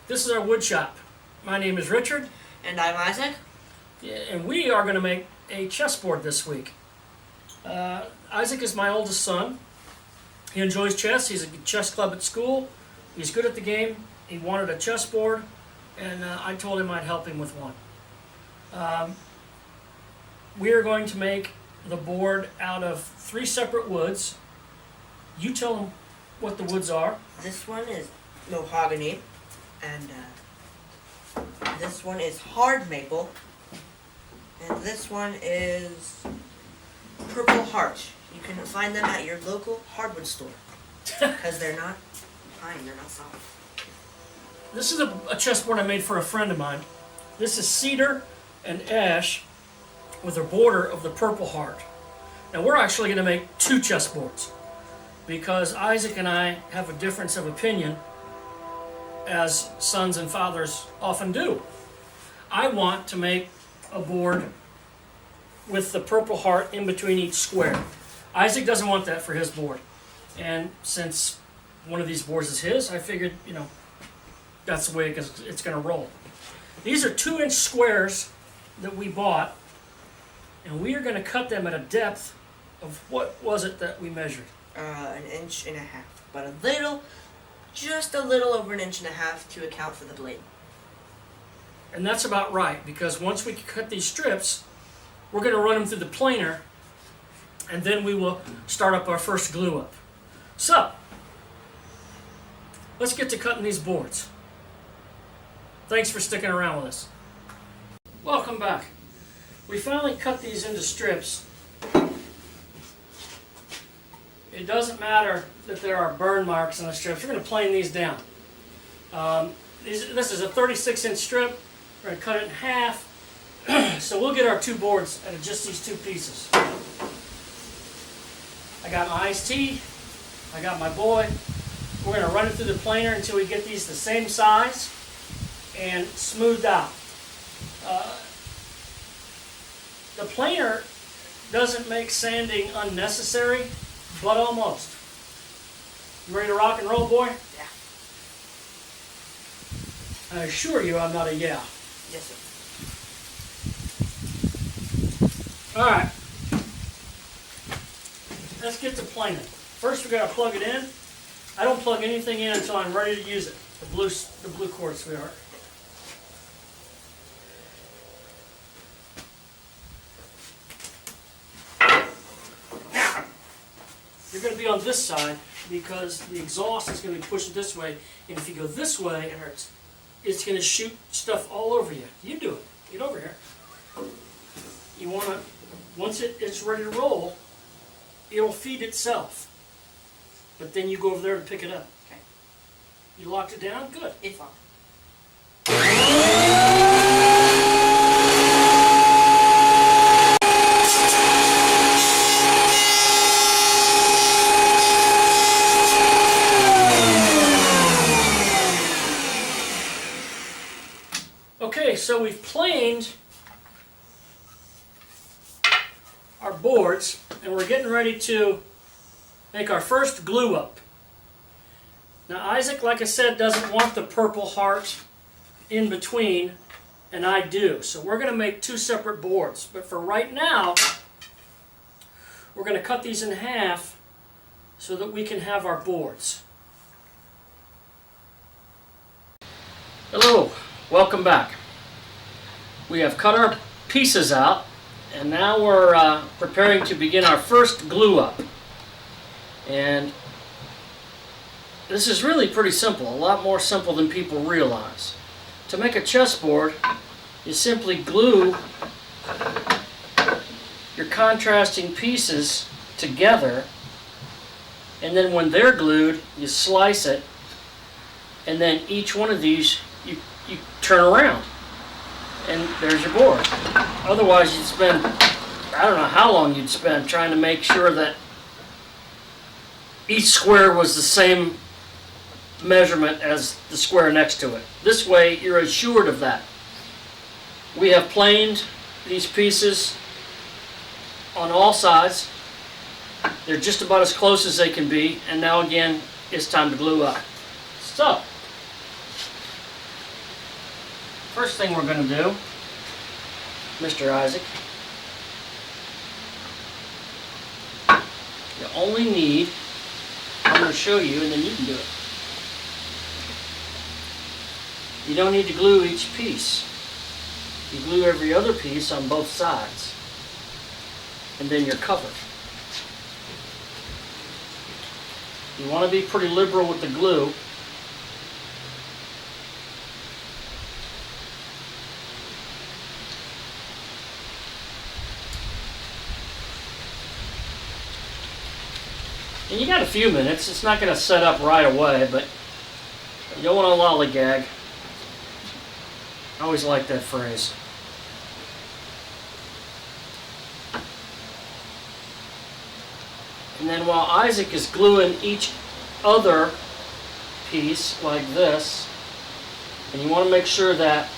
This is our wood shop. My name is Richard. And I'm Isaac. And we are going to make a chessboard this week. Isaac is my oldest son. He enjoys chess. He's a chess club at school. He's good at the game. He wanted a chessboard, and I told him I'd help him with one. We are going to make the board out of 3 separate woods. You tell them what the woods are. This one is mahogany, and this one is hard maple, and this one is purple heart. You can find them at your local hardwood store because they're not pine, they're not soft. This is a chessboard I made for a friend of mine. This is cedar and ash with a border of the purple heart. Now we're actually going to make 2 chessboards because Isaac and I have a difference of opinion, as sons and fathers often do. I want to make a board with the purple heart in between each square. Isaac doesn't want that for his board. And since one of these boards is his, I figured, that's the way it's going to roll. These are 2-inch squares that we bought, and we are going to cut them at a depth of, what was it that we measured? 1.5 inches, but just a little over 1.5 inches to account for the blade. And that's about right, because once we cut these strips, we're going to run them through the planer, and then we will start up our first glue up. So, let's get to cutting these boards. Thanks for sticking around with us. Welcome back. We finally cut these into strips. It doesn't matter that there are burn marks on the strips. We're going to plane these down. This is a 36-inch strip. We're going to cut it in half. So we'll get our 2 boards out of just these 2 pieces. I got my iced tea. I got my boy. We're going to run it through the planer until we get these the same size and smoothed out. The planer doesn't make sanding unnecessary, but almost. You ready to rock and roll, boy? Yeah. I assure you I'm not a yeah. Yes, sir. Alright. Let's get to planing. First we got to plug it in. I don't plug anything in until I'm ready to use it. The blue cord, sweetheart. Now, you're going to be on this side because the exhaust is going to be pushed this way, and if you go this way, It hurts. it's going to shoot stuff all over you. You do it. Get over here. You want to, once it's ready to roll, it'll feed itself. But then you go over there and pick it up. Okay. You locked it down? Good. It's locked. Okay, so we've planed our boards, and we're getting ready to make our first glue up. Now Isaac, like I said, doesn't want the purple heart in between, and I do. So we're going to make 2 separate boards. But for right now, we're going to cut these in half so that we can have our boards. Hello, welcome back. We have cut our pieces out, and now we're preparing to begin our first glue up. And this is really pretty simple, a lot more simple than people realize. To make a chessboard, you simply glue your contrasting pieces together, and then when they're glued, you slice it, and then each one of these you turn around, and there's your board. Otherwise you'd spend, I don't know how long you'd spend trying to make sure that each square was the same measurement as the square next to it. This way you're assured of that. We have planed these pieces on all sides. They're just about as close as they can be, and now again it's time to glue up. So First thing we're going to do, Mr. Isaac, you only need, I'm going to show you and then you can do it. You don't need to glue each piece. You glue every other piece on both sides, and then you're covered. You want to be pretty liberal with the glue. And you got a few minutes. It's not going to set up right away, but you don't want to lollygag. I always like that phrase. And then while Isaac is gluing each other piece like this, and you want to make sure that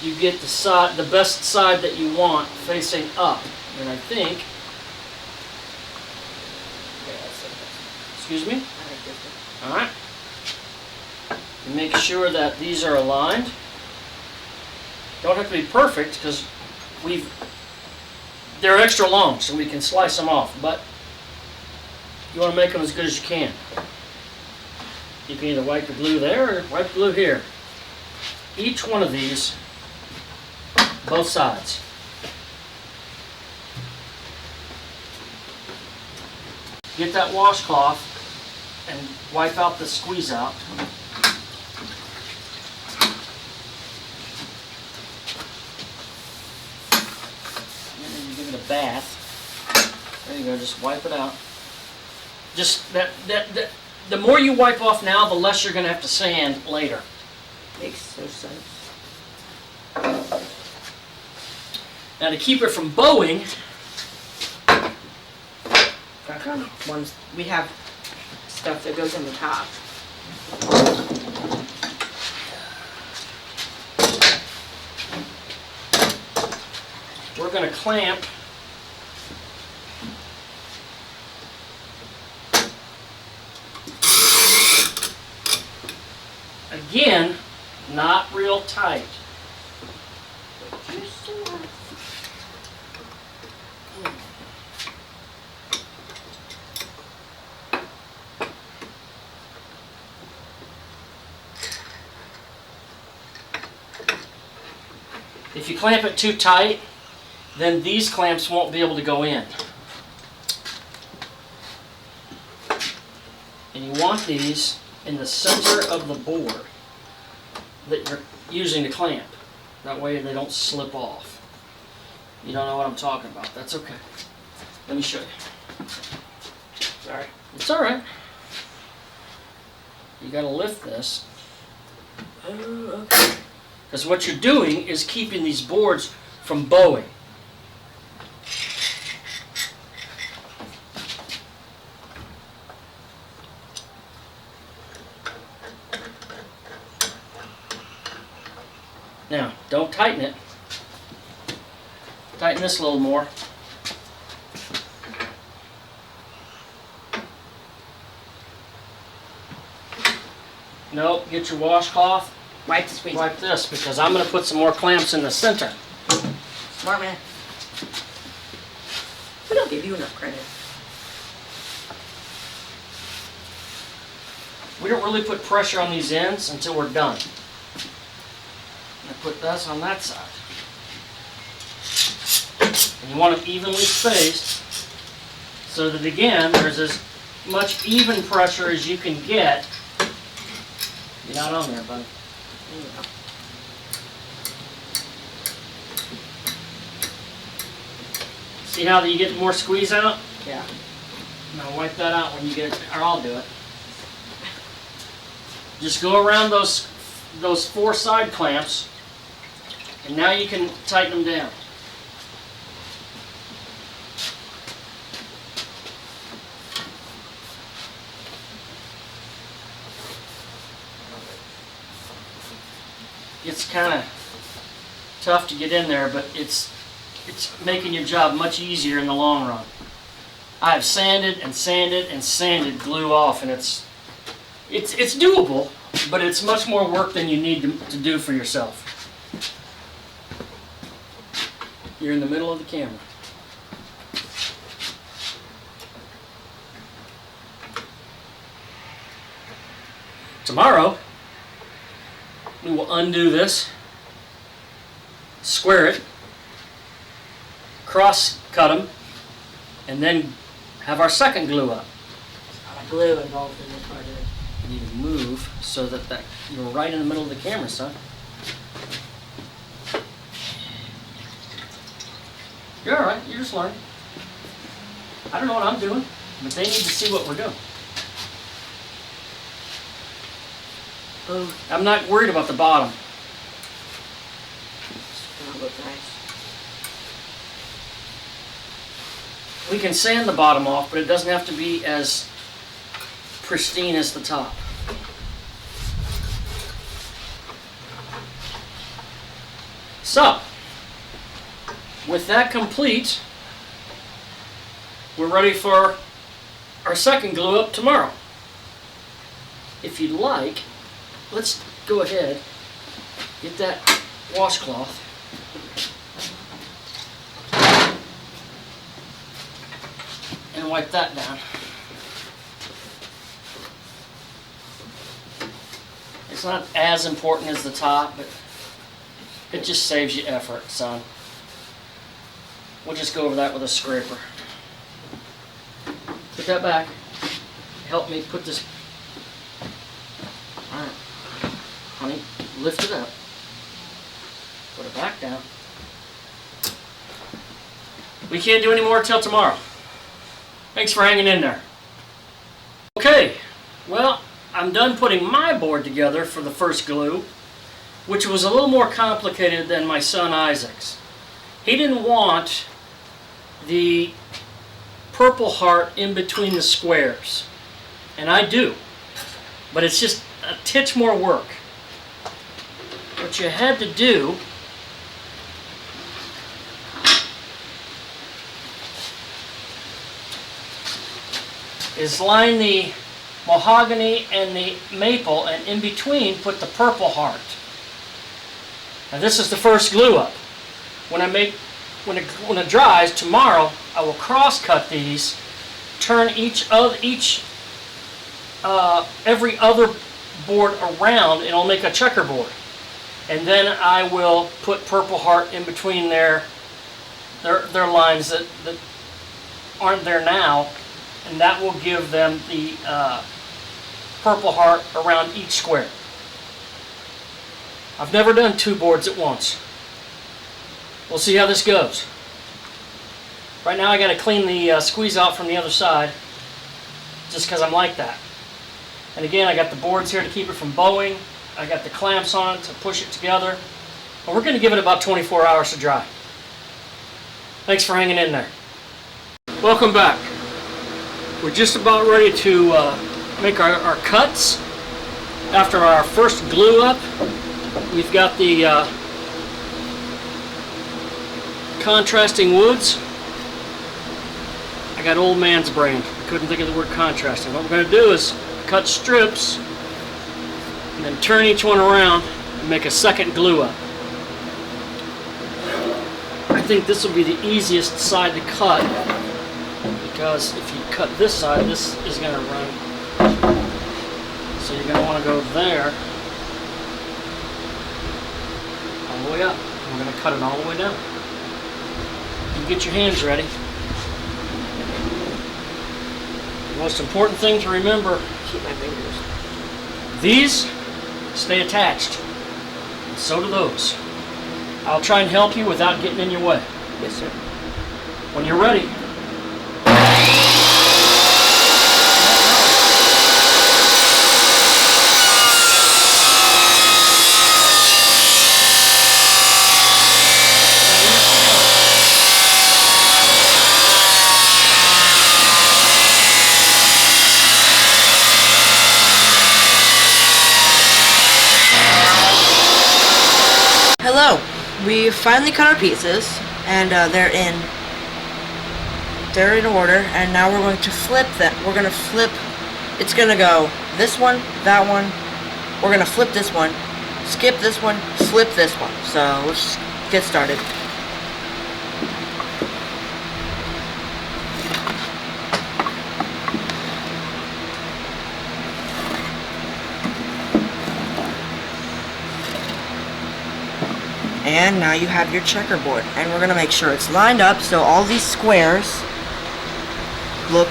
you get the best side that you want facing up. And I think, excuse me? All right. And make sure that these are aligned. Don't have to be perfect because they're extra long, so we can slice them off. But you want to make them as good as you can. You can either wipe the glue there or wipe the glue here. Each one of these, both sides. Get that washcloth and wipe out the squeeze out. And then you give it a bath. There you go, just wipe it out. Just the more you wipe off now, the less you're going to have to sand later. Makes no sense. Now to keep it from bowing, Ones we have stuff that goes in the top. we're going to clamp again, not real tight. Just enough. If you clamp it too tight, then these clamps won't be able to go in. And you want these in the center of the board that you're using to clamp. That way they don't slip off. You don't know what I'm talking about. That's okay. Let me show you. Sorry. It's alright. You gotta lift this. Okay. Because what you're doing is keeping these boards from bowing. Now, don't tighten it. Tighten this a little more. Nope, get your washcloth. Wipe the squeeze. Like this, because I'm going to put some more clamps in the center. Smart man. We don't give you enough credit. We don't really put pressure on these ends until we're done. I put this on that side. And you want them evenly spaced so that, again, there's as much even pressure as you can get. You're not on there, bud. See how you get more squeeze out? Yeah. Now wipe that out when you get it, or I'll do it. Just go around those 4 side clamps, and now you can tighten them down. It's kind of tough to get in there, but it's making your job much easier in the long run. I've sanded and sanded and sanded glue off, and it's doable. but it's much more work than you need to do for yourself. You're in the middle of the camera. Tomorrow, we will undo this, square it, cross cut them, and then have our second glue up. Glue involved in this project. You need to move so that you're right in the middle of the camera, son. You're alright, you're just learning. I don't know what I'm doing, but they need to see what we're doing. Oh, I'm not worried about the bottom. it's gonna look nice. We can sand the bottom off, but it doesn't have to be as pristine as the top. So, with that complete, we're ready for our second glue up tomorrow. If you'd like, let's go ahead, get that washcloth. And wipe that down. It's not as important as the top, but it just saves you effort, son. We'll just go over that with a scraper. Put that back. Help me put this. Alright. Honey, lift it up. Put it back down. We can't do any more till tomorrow. Thanks for hanging in there. Okay, well, I'm done putting my board together for the first glue, which was a little more complicated than my son Isaac's. He didn't want the purple heart in between the squares, and I do, but it's just a titch more work. What you had to do is line the mahogany and the maple, and in between put the purple heart. Now this is the first glue up. When it dries tomorrow, I will cross cut these, turn every other board around, and I'll make a checkerboard. And then I will put purple heart in between their lines that aren't there now, and that will give them the purple heart around each square. I've never done two boards at once. We'll see how this goes. Right now I got to clean the squeeze out from the other side, just because I'm like that. And again, I got the boards here to keep it from bowing. I got the clamps on it to push it together. And we're going to give it about 24 hours to dry. Thanks for hanging in there. Welcome back. We're just about ready to make our cuts. After our first glue up, we've got the contrasting woods. I got old man's brain. I couldn't think of the word contrasting. What we're going to do is cut strips and then turn each one around and make a second glue up. I think this will be the easiest side to cut, because if you cut this side, this is going to run. So you're going to want to go there all the way up. We're going to cut it all the way down. You get your hands ready. The most important thing to remember, Keep my fingers. these stay attached. And so do those. I'll try and help you without getting in your way. Yes, sir. When you're ready, Hello. We finally cut our pieces, and they're in order, and now we're going to flip them. We're going to flip. It's going to go this one, that one, we're gonna flip this one, skip this one, flip this one. So let's get started. And now you have your checkerboard, and we're gonna make sure it's lined up so all these squares look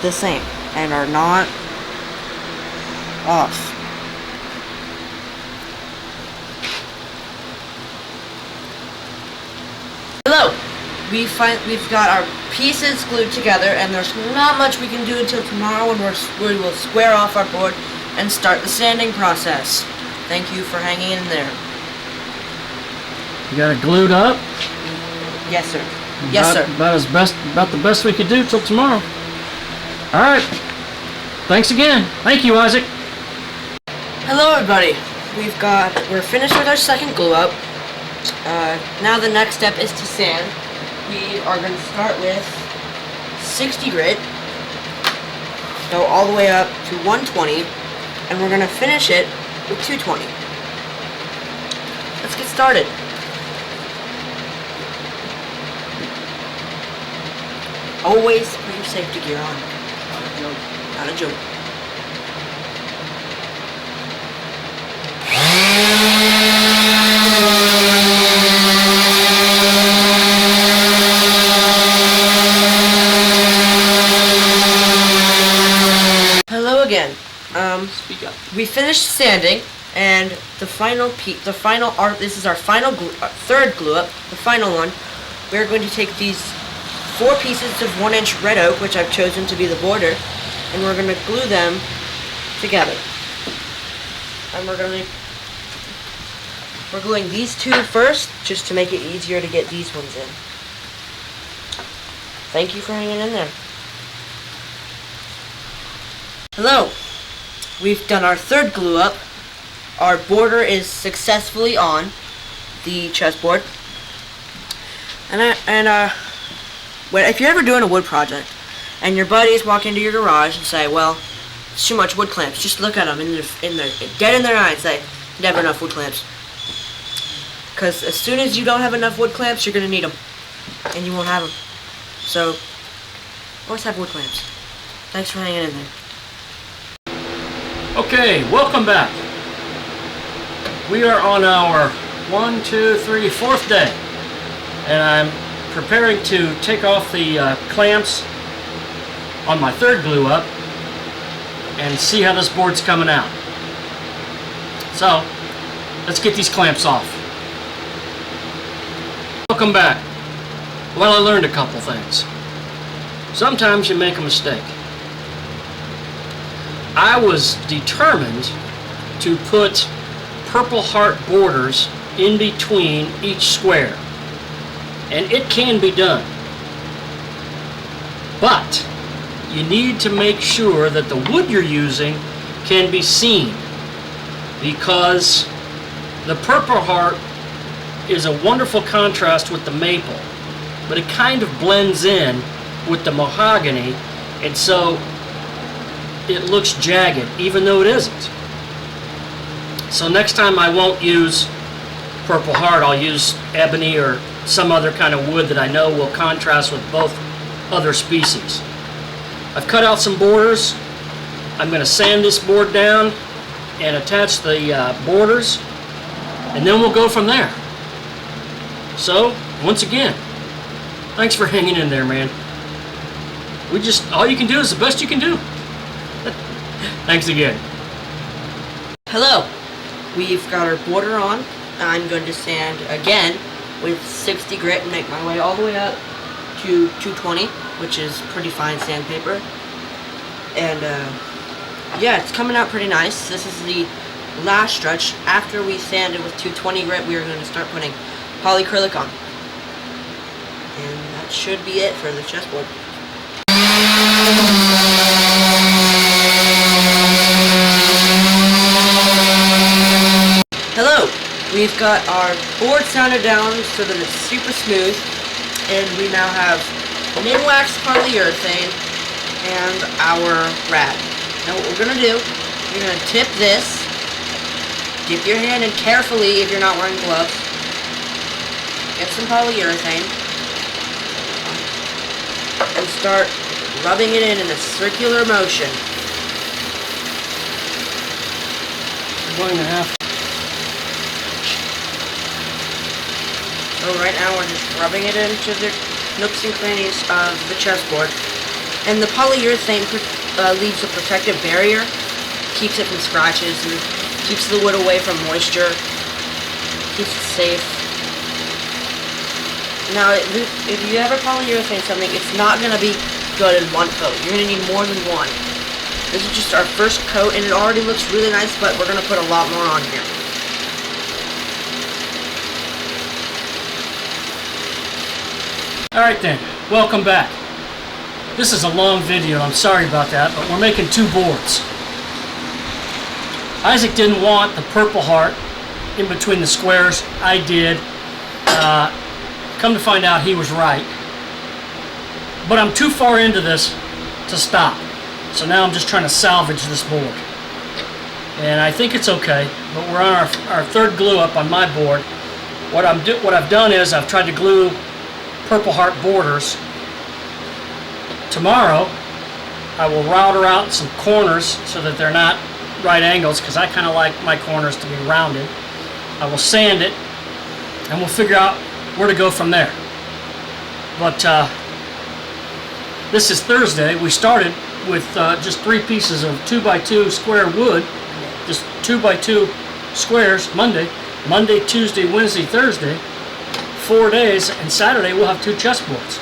the same and are not off. Hello! We've got our pieces glued together, and there's not much we can do until tomorrow when we will square off our board and start the sanding process. Thank you for hanging in there. You got it glued up? Yes, sir. Yes, sir. About the best we could do till tomorrow. All right. Thanks again. Thank you, Isaac. Hello, everybody. We're finished with our second glue up. Now the next step is to sand. We are going to start with 60 grit, go all the way up to 120, and we're going to finish it with 220. Let's get started. Always put your safety gear on. Not a joke. Hello again. Speak up. We finished sanding, and this is our final third glue up, the final one. We're going to take these 4 pieces of 1-inch red oak, which I've chosen to be the border, and we're going to glue them together. And we're gluing these 2 first, just to make it easier to get these ones in. Thank you for hanging in there. Hello. We've done our third glue up. Our border is successfully on the chessboard. If you're ever doing a wood project and your buddies walk into your garage and say, "Well, it's too much wood clamps," just look at them dead in their eyes and say, "Never enough wood clamps." Because as soon as you don't have enough wood clamps, you're gonna need them, and you won't have them. So, always have wood clamps. Thanks for hanging in there. Okay, welcome back. We are on our 4th day, and I'm preparing to take off the clamps on my third glue up and see how this board's coming out. So, let's get these clamps off. Welcome back. Well, I learned a couple things. Sometimes you make a mistake. I was determined to put Purple Heart borders in between each square. And it can be done. But you need to make sure that the wood you're using can be seen, because the Purple Heart is a wonderful contrast with the maple, but it kind of blends in with the mahogany, and so it looks jagged even though it isn't. So next time I won't use Purple Heart, I'll use ebony or some other kind of wood that I know will contrast with both other species. I've cut out some borders. I'm going to sand this board down and attach the borders, and then we'll go from there. So, once again, thanks for hanging in there, man. All you can do is the best you can do. Thanks again. Hello. We've got our border on. I'm going to sand again with 60 grit and make my way all the way up to 220, which is pretty fine sandpaper. And yeah, it's coming out pretty nice. This is the last stretch. After we sand it with 220 grit, we are going to start putting polyacrylic on. And that should be it for the chessboard. Hello! We've got our board sanded down so that it's super smooth, and we now have min-wax polyurethane and our rad. Now what we're going to do, we're going to tip this dip your hand in carefully if you're not wearing gloves. Get some polyurethane. And start rubbing it in a circular motion. I'm going to have. So right now we're just rubbing it into the nooks and crannies of the chessboard. And the polyurethane leaves a protective barrier, keeps it from scratches, and keeps the wood away from moisture, keeps it safe. Now, if you ever polyurethane something, it's not going to be good in one coat. You're going to need more than one. This is just our first coat, and it already looks really nice, but we're going to put a lot more on here. Alright then, welcome back. This is a long video, I'm sorry about that, but we're making 2 boards. Isaac didn't want the purple heart in between the squares. I did. Come to find out, he was right. But I'm too far into this to stop. So now I'm just trying to salvage this board. And I think it's okay, but we're on our 3rd glue up on my board. What I've done is I've tried to glue purple heart borders. Tomorrow I will router out some corners so that they're not right angles, because I kind of like my corners to be rounded. I will sand it and we'll figure out where to go from there. But this is Thursday. We started with just 3 pieces of 2x2 square wood, just 2x2 squares. Monday, Tuesday, Wednesday, Thursday, 4 days, and Saturday we'll have 2 chessboards.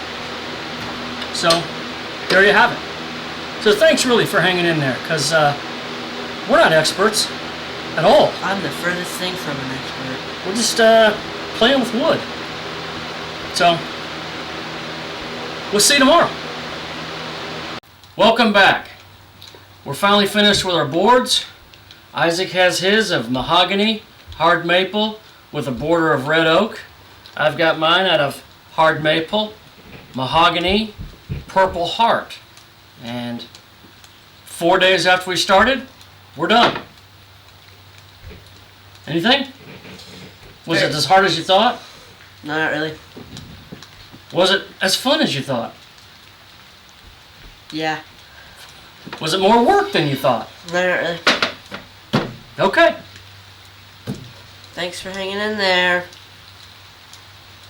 So there you have it. So thanks really for hanging in there, because we're not experts at all. I'm the furthest thing from an expert. We're just playing with wood. So we'll see you tomorrow. Welcome back. We're finally finished with our boards. Isaac has his of mahogany, hard maple with a border of red oak. I've got mine out of hard maple, mahogany, purple heart. And 4 days after we started, we're done. Anything? Was it as hard as you thought? No, not really. Was it as fun as you thought? Yeah. Was it more work than you thought? No, not really. Okay. Thanks for hanging in there.